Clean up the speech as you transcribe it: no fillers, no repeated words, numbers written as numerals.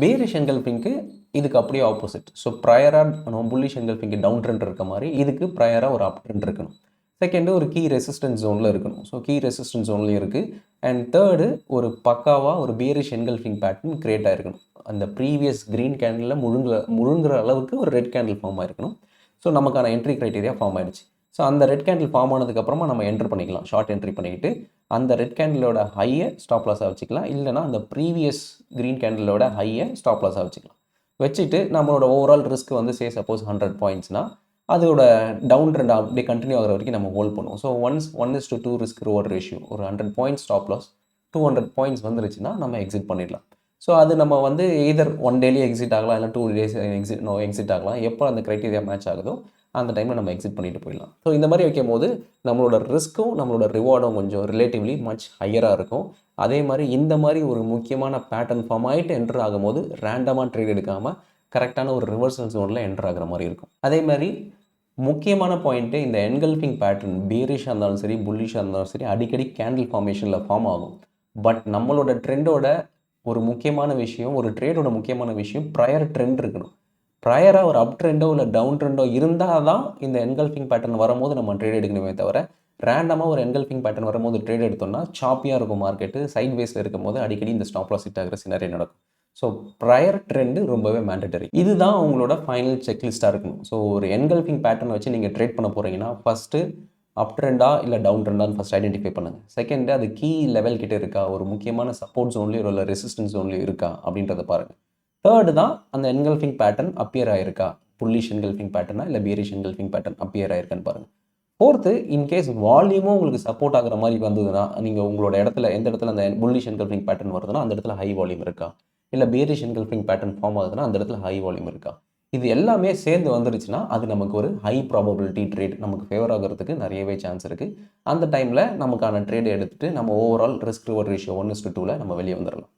Bearish என்கல்ஃபிங்க்கு இதுக்கு அப்படியே opposite. So ப்ரையராக நம்ம புல்லிஷ் என்கல்ஃபிங்க்கு டவுன் ட்ரெண்ட் இருக்க மாதிரி இதுக்கு ப்ரையராக ஒரு அப் ட்ரெண்ட் இருக்கணும். செகண்டு ஒரு கீ ரெசிஸ்டன்ஸ் ஜோனில் இருக்கணும். ஸோ கீ ரெசிஸ்டன்ஸ் ஜோன்லேயும் இருக்குது. அண்ட் தேர்டு ஒரு பக்காவாக ஒரு பேரிஷ் என்கல்ஃபிங் பேட்டர்ன் கிரியேட் ஆகிருக்கணும். அந்த ப்ரீவியஸ் க்ரீன் கேண்டிலில் முழுங்குற அளவுக்கு ஒரு ரெட் கேண்டில் ஃபார்ம் ஆகிருக்கணும். ஸோ நமக்கான என்ட்ரி க்ரைட்டீரியா ஃபார்ம் ஆகிடுச்சு. ஸோ அந்த ரெட் கேண்டில் ஃபார்ம் ஆனதுக்கப்புறமா நம்ம என்ட்ரு பண்ணிக்கலாம். ஷார்ட் என்ட்ரி பண்ணிக்கிட்டு அந்த ரெட் கேண்டிலோட ஹையை ஸ்டாப் லாஸாக வச்சுக்கலாம். இல்லைனா அந்த ப்ரீவியஸ் க்ரீன் கேண்டிலோட ஹையை ஸ்டாப் லாஸாக வச்சுக்கலாம். வச்சுட்டு நம்மளோட ஓவரால் ரிஸ்க் வந்து சப்போஸ் 100 பாயிண்ட்ஸ்னால் அதோட டவுன் ட்ரெண்ட் அப்படியே கண்டினியூ ஆகிற வரைக்கும் நம்ம ஹோல்ட் பண்ணுவோம். ஸோ 1:2 ரிஸ்க் ரிவார்ட் ரேஷியோ, ஒரு 100 பாயிண்ட்ஸ் ஸ்டாப் லாஸ், 200 பாயிண்ட்ஸ் வந்துருச்சுன்னா நம்ம எக்ஸிட் பண்ணிடலாம். ஸோ அது நம்ம வந்து எய்தர் 1 டேலேயே எக்ஸிட் ஆகலாம், இல்லை 2 டேஸ் எக்ஸிட் ஆகலாம். எப்போ அந்த க்ரைட்டீரியா மேட்ச் ஆகுதோ அந்த டைமில் நம்ம எக்ஸிட் பண்ணிட்டு போயிடலாம். ஸோ இந்த மாதிரி வைக்கும் போது நம்மளோட ரிஸ்க்கும் நம்மளோட ரிவார்டும் கொஞ்சம் ரிலேட்டிவ்லி மச் ஹையராக இருக்கும். அதே மாதிரி இந்த மாதிரி ஒரு முக்கியமான பேட்டர்ன் ஃபார்ம் ஆகிட்டு என்ட்ரு ஆகும்போது ரேண்டமாக ட்ரேட் எடுக்காமல் கரெக்டான ஒரு ரிவர்சல் ஜோனில் என்ட்ரு ஆகிற மாதிரி இருக்கும். அதே மாதிரி முக்கியமான பாயிண்ட்டு, இந்த என்கல்ஃபிங் பேட்டர்ன் பேரிஷாக இருந்தாலும் சரி, புல்லிஷாக இருந்தாலும் சரி, அடிக்கடி கேண்டில் ஃபார்மேஷனில் ஃபார்ம் ஆகும். பட் நம்மளோட ட்ரெண்டோட ஒரு முக்கியமான விஷயம், ஒரு ட்ரேடோட முக்கியமான விஷயம் ப்ரையர் ட்ரெண்ட் இருக்கணும். ப்ரையராக ஒரு அப் ட்ரெண்டோ இல்லை டவுன் ட்ரெண்டோ இருந்தால் தான் இந்த என்கல்ஃபிங் பேட்டர்ன் வரும்போது நம்ம ட்ரேட் எடுக்கணுமே தவிர, ரேண்டமாக ஒரு என்கல்ஃபிங் பேட்டர்ன் வரும்போது ட்ரேட் எடுத்தோம்னா சாப்பியாக இருக்கும் மார்க்கெட்டு. சைட் வேஸில் இருக்கும்போது அடிக்கடி இந்த ஸ்டாப் லாஸ் ஹிட் ஆகிற சினாரியோ நடக்கும். ஸோ ப்ரையர் ட்ரெண்டு ரொம்பவே மேண்டட்டரி. இதுதான் உங்களோட ஃபைனல் செக்லிஸ்ட்டாக இருக்கணும். ஸோ ஒரு என்கல்ஃபிங் பேட்டர்னை வச்சு நீங்கள் ட்ரேட் பண்ண போகிறீங்கன்னா ஃபஸ்ட்டு அப் ட்ரெண்டா இல்லை டவுன் ட்ரெண்டான்னு ஃபஸ்ட் ஐடென்டிஃபை பண்ணுங்கள். செகண்டு அது கீ லெவல் கிட்டே இருக்கா, ஒரு முக்கியமான சப்போர்ட் ஜோன்லேயோ இல்லை ரெசிஸ்டன்ஸ் ஜோன்லேயோ இருக்கா அப்படின்றத பாருங்கள். தேர்டு தான் அந்த என்கல்ஃபிங் பேட்டர்ன் அப்பியர் ஆயிருக்கா, புல்லிஷ் என்கல்ஃபிங் பேட்டர்னா இல்லை பேரிஷ் என்கல்ஃபிங் பேட்டர்ன் அப்பியர் ஆயிருக்கான்னு பாருங்கள். ஃபோர்த்து, இன்கேஸ் வால்யூமும் உங்களுக்கு சப்போர்ட் ஆகிற மாதிரி வந்ததுன்னா, நீங்கள் உங்களோட இடத்துல எந்த இடத்துல அந்த புல்லிஷ் என்கல்ஃபிங் பேட்டர்ன் வருதுன்னா அந்த இடத்துல ஹை வால்யூம் இருக்கா, இல்லை பேரிஷ் என்கல்ஃபிங் பேட்டர்ன் ஃபார்ம் ஆகுதுன்னா அந்த இடத்துல ஹை வால்யூம் இருக்கா. இது எல்லாமே சேர்ந்து வந்துருச்சுன்னா அது நமக்கு ஒரு ஹை ப்ராபபிலிட்டி ட்ரேட் நமக்கு ஃபேவர் ஆகிறதுக்கு நிறையவே சான்ஸ் இருக்குது. அந்த டைமில் நமக்கான ட்ரேட் எடுத்துகிட்டு நம்ம ஓவரால் ரிஸ்க் ரிவார்ட் ரேஷியோ 1:2ல நம்ம வெளியே வந்துடலாம்.